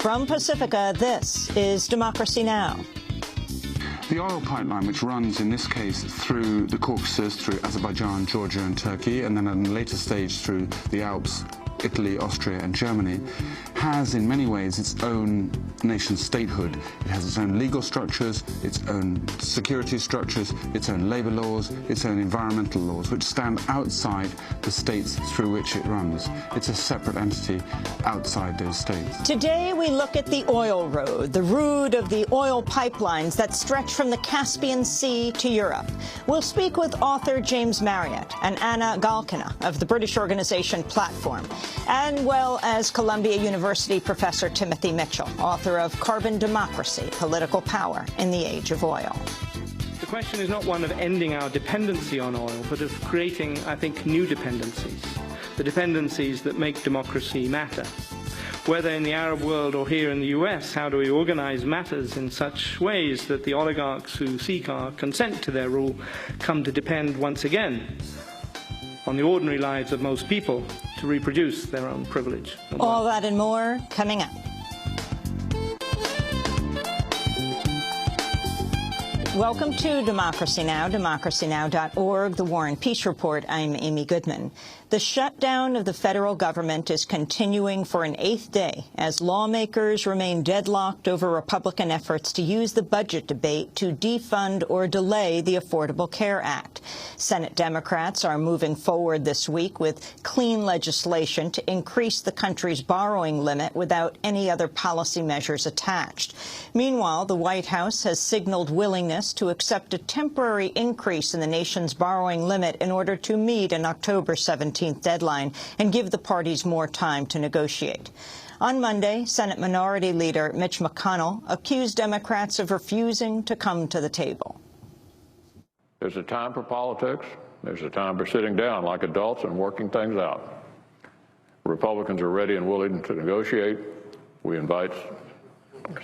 From Pacifica, this is Democracy Now! The oil pipeline, which runs in this case through the Caucasus, through Azerbaijan, Georgia and Turkey, and then at a later stage through the Alps, Italy, Austria and Germany, has in many ways its own nation statehood. It has its own legal structures, its own security structures, its own labor laws, its own environmental laws, which stand outside the states through which it runs. It's a separate entity outside those states. Today we look at the oil road, the route of the oil pipelines that stretch from the Caspian Sea to Europe. We'll speak with author James Marriott and Anna Galkina of the British organization Platform, and well as Columbia University professor Timothy Mitchell, author of Carbon Democracy, Political Power in the Age of Oil. The question is not one of ending our dependency on oil, but of creating, I think, new dependencies, the dependencies that make democracy matter. Whether in the Arab world or here in the US, how do we organize matters in such ways that the oligarchs who seek our consent to their rule come to depend once again on the ordinary lives of most people to reproduce their own privilege? All that and more coming up. Welcome to Democracy Now!, democracynow.org, The War and Peace Report. I'm Amy Goodman. The shutdown of the federal government is continuing for an 8th day as lawmakers remain deadlocked over Republican efforts to use the budget debate to defund or delay the Affordable Care Act. Senate Democrats are moving forward this week with clean legislation to increase the country's borrowing limit without any other policy measures attached. Meanwhile, the White House has signaled willingness to accept a temporary increase in the nation's borrowing limit in order to meet an October 17th deadline and give the parties more time to negotiate. On Monday, Senate Minority Leader Mitch McConnell accused Democrats of refusing to come to the table. There's a time for politics. There's a time for sitting down like adults and working things out. Republicans are ready and willing to negotiate. We invite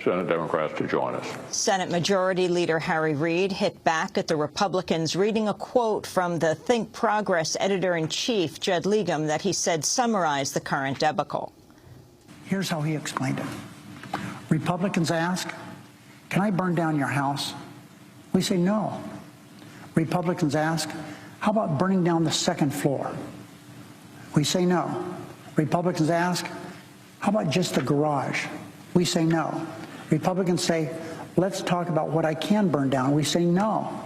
Senate Democrats to join us. Senate Majority Leader Harry Reid hit back at the Republicans, reading a quote from the Think Progress editor-in-chief, Judd Legum, that he said summarized the current debacle. Here's how he explained it. Republicans ask, can I burn down your house? We say no. Republicans ask, how about burning down the second floor? We say no. Republicans ask, how about just the garage? We say no. Republicans say, let's talk about what I can burn down. We say no.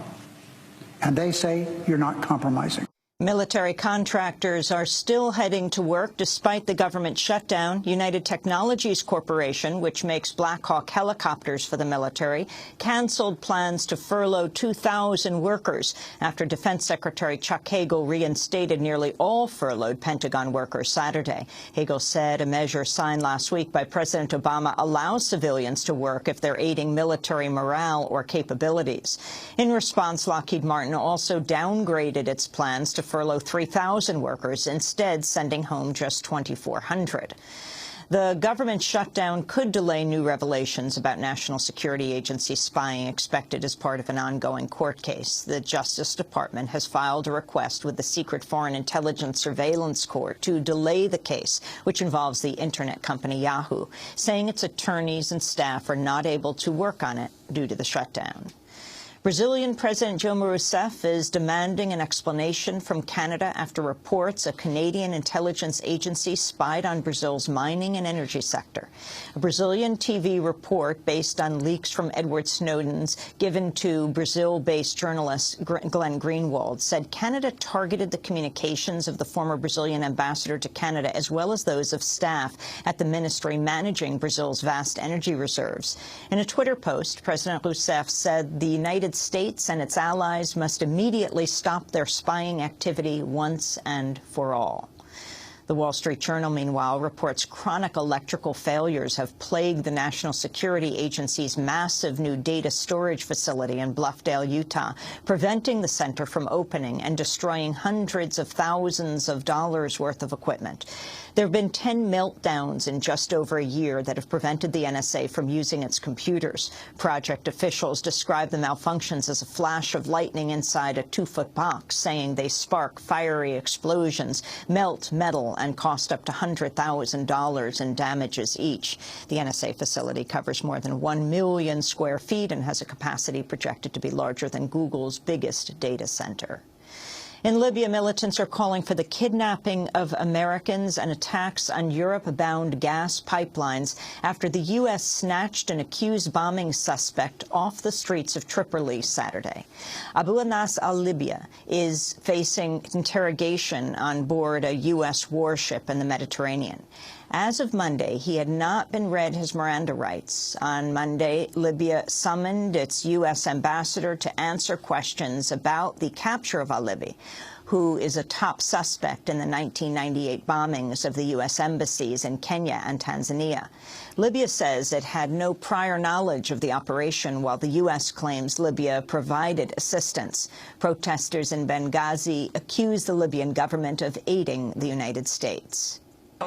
And they say, you're not compromising. Military contractors are still heading to work despite the government shutdown. United Technologies Corporation, which makes Black Hawk helicopters for the military, canceled plans to furlough 2,000 workers after Defense Secretary Chuck Hagel reinstated nearly all furloughed Pentagon workers Saturday. Hagel said a measure signed last week by President Obama allows civilians to work if they're aiding military morale or capabilities. In response, Lockheed Martin also downgraded its plans to furlough 3,000 workers, instead sending home just 2,400. The government shutdown could delay new revelations about National Security Agency spying expected as part of an ongoing court case. The Justice Department has filed a request with the Secret Foreign Intelligence Surveillance Court to delay the case, which involves the Internet company Yahoo, saying its attorneys and staff are not able to work on it due to the shutdown. Brazilian President Dilma Rousseff is demanding an explanation from Canada after reports a Canadian intelligence agency spied on Brazil's mining and energy sector. A Brazilian TV report based on leaks from Edward Snowden's given to Brazil-based journalist Glenn Greenwald said Canada targeted the communications of the former Brazilian ambassador to Canada as well as those of staff at the ministry managing Brazil's vast energy reserves. In a Twitter post, President Rousseff said the United States and its allies must immediately stop their spying activity once and for all. The Wall Street Journal, meanwhile, reports chronic electrical failures have plagued the National Security Agency's massive new data storage facility in Bluffdale, Utah, preventing the center from opening and destroying hundreds of thousands of dollars worth of equipment. There have been 10 meltdowns in just over a year that have prevented the NSA from using its computers. Project officials describe the malfunctions as a flash of lightning inside a 2-foot box, saying they spark fiery explosions, melt metal, and cost up to $100,000 in damages each. The NSA facility covers more than 1 million square feet and has a capacity projected to be larger than Google's biggest data center. In Libya, militants are calling for the kidnapping of Americans and attacks on Europe-bound gas pipelines after the U.S. snatched an accused bombing suspect off the streets of Tripoli Saturday. Abu Anas al-Libya is facing interrogation on board a U.S. warship in the Mediterranean. As of Monday, he had not been read his Miranda rights. On Monday, Libya summoned its U.S. ambassador to answer questions about the capture of al-Libya, who is a top suspect in the 1998 bombings of the U.S. embassies in Kenya and Tanzania. Libya says it had no prior knowledge of the operation, while the U.S. claims Libya provided assistance. Protesters in Benghazi accuse the Libyan government of aiding the United States. The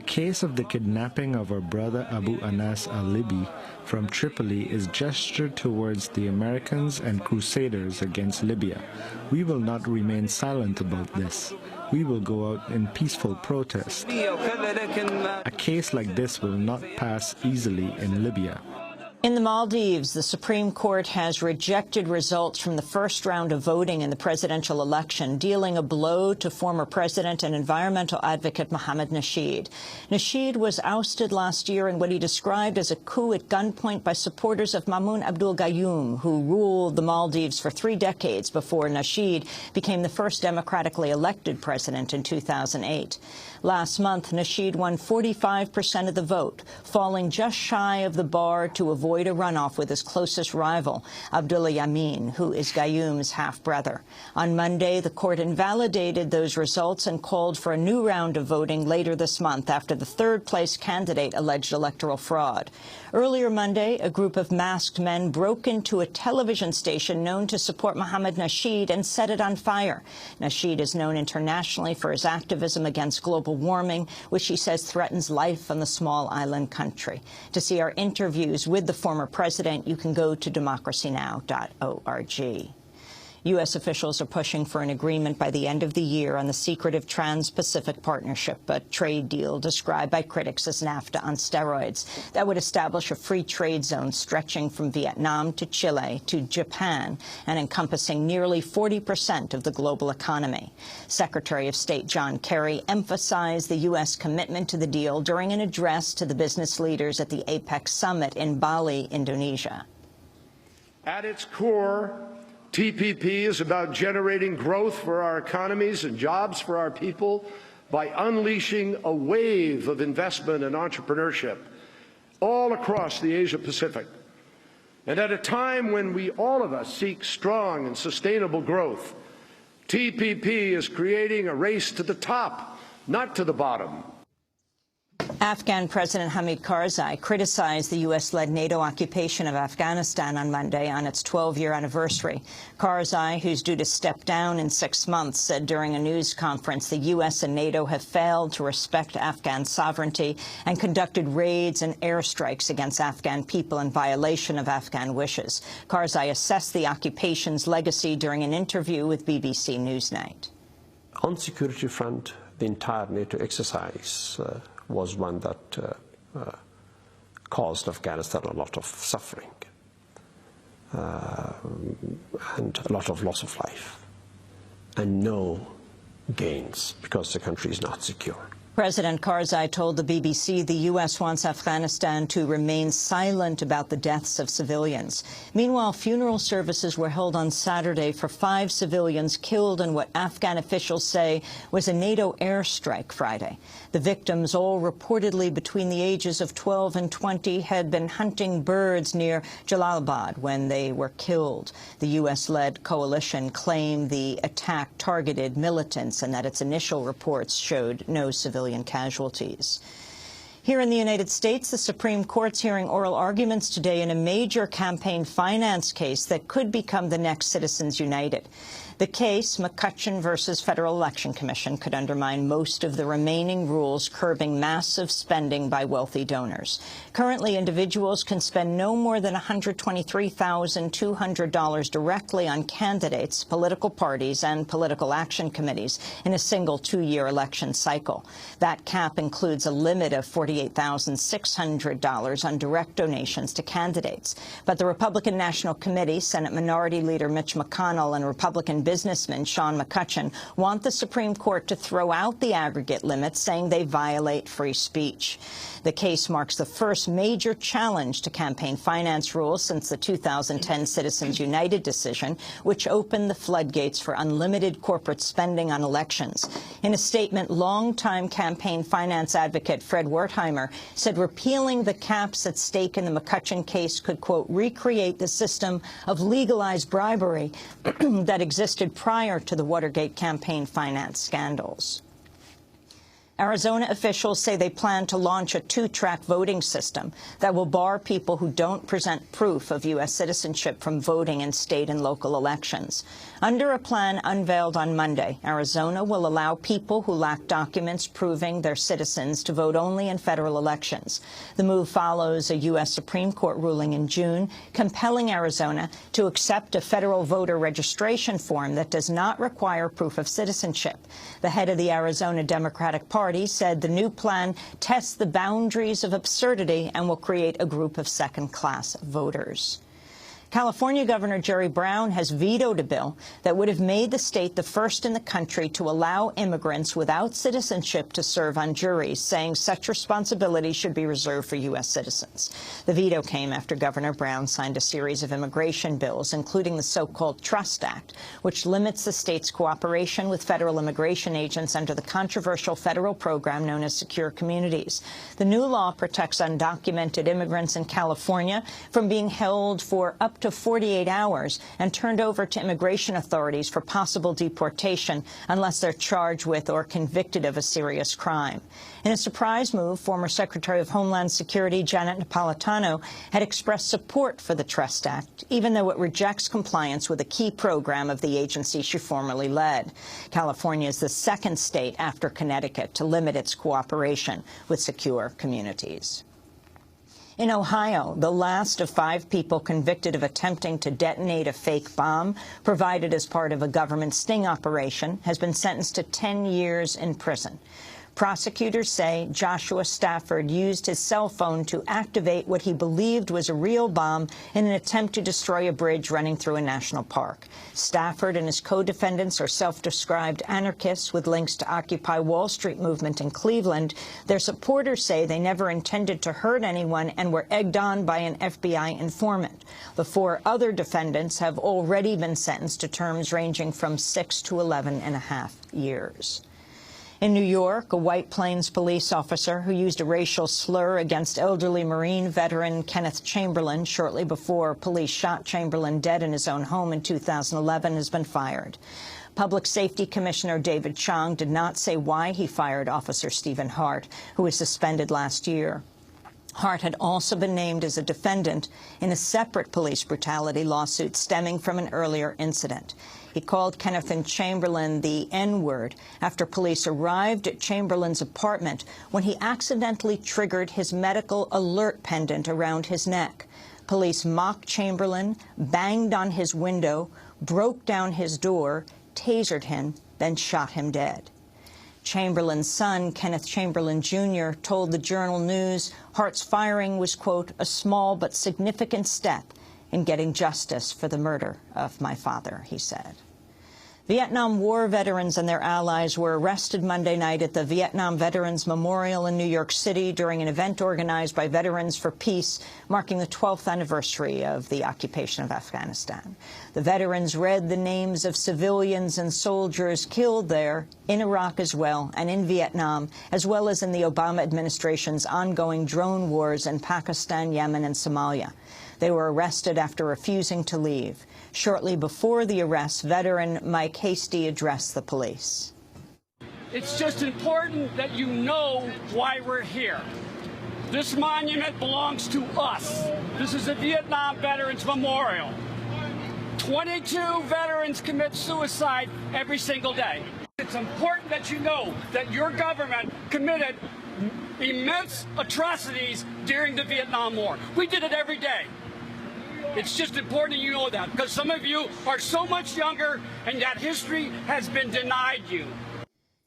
case of the kidnapping of our brother Abu Anas al-Libya from Tripoli is gestured towards the Americans and crusaders against Libya. We will not remain silent about this. We will go out in peaceful protest. A case like this will not pass easily in Libya. In the Maldives, the Supreme Court has rejected results from the first round of voting in the presidential election, dealing a blow to former president and environmental advocate Mohamed Nasheed. Nasheed was ousted last year in what he described as a coup at gunpoint by supporters of Maumoon Abdul Gayoom, who ruled the Maldives for 3 decades before Nasheed became the first democratically elected president in 2008. Last month, Nasheed won 45% of the vote, falling just shy of the bar to avoid a runoff with his closest rival, Abdullah Yameen, who is Gayoom's half-brother. On Monday, the court invalidated those results and called for a new round of voting later this month after the third-place candidate alleged electoral fraud. Earlier Monday, a group of masked men broke into a television station known to support Mohamed Nasheed and set it on fire. Nasheed is known internationally for his activism against global warming, which he says threatens life on the small island country. To see our interviews with the former president, you can go to democracynow.org. U.S. officials are pushing for an agreement by the end of the year on the secretive Trans-Pacific Partnership, a trade deal described by critics as NAFTA on steroids, that would establish a free trade zone stretching from Vietnam to Chile to Japan and encompassing nearly 40% of the global economy. Secretary of State John Kerry emphasized the U.S. commitment to the deal during an address to the business leaders at the APEC summit in Bali, Indonesia. At its core, TPP is about generating growth for our economies and jobs for our people by unleashing a wave of investment and entrepreneurship all across the Asia-Pacific. And at a time when all of us seek strong and sustainable growth, TPP is creating a race to the top, not to the bottom. Afghan President Hamid Karzai criticized the U.S.-led NATO occupation of Afghanistan on Monday on its 12-year anniversary. Karzai, who's due to step down in 6 months, said during a news conference the U.S. and NATO have failed to respect Afghan sovereignty and conducted raids and airstrikes against Afghan people in violation of Afghan wishes. Karzai assessed the occupation's legacy during an interview with BBC Newsnight. On security front, the entire NATO exercise was one that caused Afghanistan a lot of suffering and a lot of loss of life and no gains because the country is not secure. President Karzai told the BBC the U.S. wants Afghanistan to remain silent about the deaths of civilians. Meanwhile, funeral services were held on Saturday for 5 civilians killed in what Afghan officials say was a NATO airstrike Friday. The victims, all reportedly between the ages of 12 and 20, had been hunting birds near Jalalabad when they were killed. The U.S.-led coalition claimed the attack targeted militants and that its initial reports showed no civilian casualties. Here in the United States, the Supreme Court's hearing oral arguments today in a major campaign finance case that could become the next Citizens United. The case, McCutcheon versus Federal Election Commission, could undermine most of the remaining rules curbing massive spending by wealthy donors. Currently, individuals can spend no more than $123,200 directly on candidates, political parties, and political action committees in a single two-year election cycle. That cap includes a limit of $48,600 on direct donations to candidates. But the Republican National Committee, Senate Minority Leader Mitch McConnell, and Republican businessman Sean McCutcheon want the Supreme Court to throw out the aggregate limits, saying they violate free speech. The case marks the first major challenge to campaign finance rules since the 2010 Citizens United decision, which opened the floodgates for unlimited corporate spending on elections. In a statement, longtime campaign finance advocate Fred Wertheimer said repealing the caps at stake in the McCutcheon case could, quote, recreate the system of legalized bribery that existed prior to the Watergate campaign finance scandals. Arizona officials say they plan to launch a two-track voting system that will bar people who don't present proof of U.S. citizenship from voting in state and local elections. Under a plan unveiled on Monday, Arizona will allow people who lack documents proving they're citizens to vote only in federal elections. The move follows a U.S. Supreme Court ruling in June compelling Arizona to accept a federal voter registration form that does not require proof of citizenship. The head of the Arizona Democratic Party said the new plan tests the boundaries of absurdity and will create a group of second-class voters. California Governor Jerry Brown has vetoed a bill that would have made the state the first in the country to allow immigrants without citizenship to serve on juries, saying such responsibility should be reserved for U.S. citizens. The veto came after Governor Brown signed a series of immigration bills, including the so-called Trust Act, which limits the state's cooperation with federal immigration agents under the controversial federal program known as Secure Communities. The new law protects undocumented immigrants in California from being held for up to 48 hours and turned over to immigration authorities for possible deportation unless they're charged with or convicted of a serious crime. In a surprise move, former Secretary of Homeland Security Janet Napolitano had expressed support for the Trust Act, even though it rejects compliance with a key program of the agency she formerly led. California is the second state after Connecticut to limit its cooperation with Secure Communities. In Ohio, the last of 5 people convicted of attempting to detonate a fake bomb provided as part of a government sting operation has been sentenced to 10 years in prison. Prosecutors say Joshua Stafford used his cell phone to activate what he believed was a real bomb in an attempt to destroy a bridge running through a national park. Stafford and his co-defendants are self-described anarchists with links to Occupy Wall Street movement in Cleveland. Their supporters say they never intended to hurt anyone and were egged on by an FBI informant. The 4 other defendants have already been sentenced to terms ranging from 6 to 11.5 years. In New York, a White Plains police officer who used a racial slur against elderly Marine veteran Kenneth Chamberlain shortly before police shot Chamberlain dead in his own home in 2011 has been fired. Public Safety Commissioner David Chong did not say why he fired Officer Stephen Hart, who was suspended last year. Hart had also been named as a defendant in a separate police brutality lawsuit stemming from an earlier incident. He called Kenneth Chamberlain the N-word after police arrived at Chamberlain's apartment when he accidentally triggered his medical alert pendant around his neck. Police mocked Chamberlain, banged on his window, broke down his door, tasered him, then shot him dead. Chamberlain's son, Kenneth Chamberlain Jr., told the Journal News Hart's firing was, quote, a small but significant step in getting justice for the murder of my father, he said. Vietnam War veterans and their allies were arrested Monday night at the Vietnam Veterans Memorial in New York City during an event organized by Veterans for Peace, marking the 12th anniversary of the occupation of Afghanistan. The veterans read the names of civilians and soldiers killed there, in Iraq as well, and in Vietnam, as well as in the Obama administration's ongoing drone wars in Pakistan, Yemen, and Somalia. They were arrested after refusing to leave. Shortly before the arrest, veteran Mike Hasty addressed the police. It's just important that you know why we're here. This monument belongs to us. This is a Vietnam Veterans Memorial. 22 veterans commit suicide every single day. It's important that you know that your government committed immense atrocities during the Vietnam War. We did it every day. It's just important you know that, because some of you are so much younger and that history has been denied you.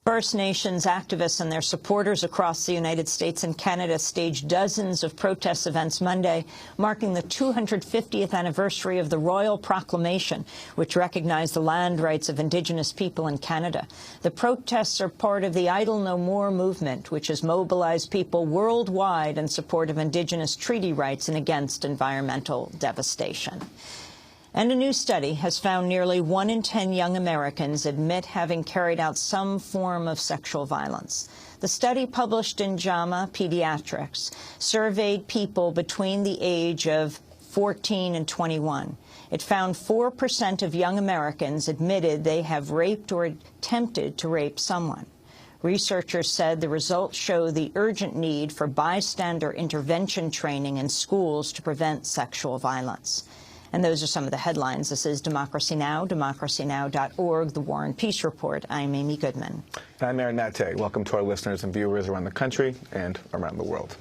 First Nations activists and their supporters across the United States and Canada staged dozens of protest events Monday, marking the 250th anniversary of the Royal Proclamation, which recognized the land rights of Indigenous people in Canada. The protests are part of the Idle No More movement, which has mobilized people worldwide in support of Indigenous treaty rights and against environmental devastation. And a new study has found nearly 1 in 10 young Americans admit having carried out some form of sexual violence. The study, published in JAMA Pediatrics, surveyed people between the age of 14 and 21. It found 4% of young Americans admitted they have raped or attempted to rape someone. Researchers said the results show the urgent need for bystander intervention training in schools to prevent sexual violence. And those are some of the headlines. This is Democracy Now!, democracynow.org, The War and Peace Report. I'm Amy Goodman. And I'm Aaron Natte. Welcome to our listeners and viewers around the country and around the world.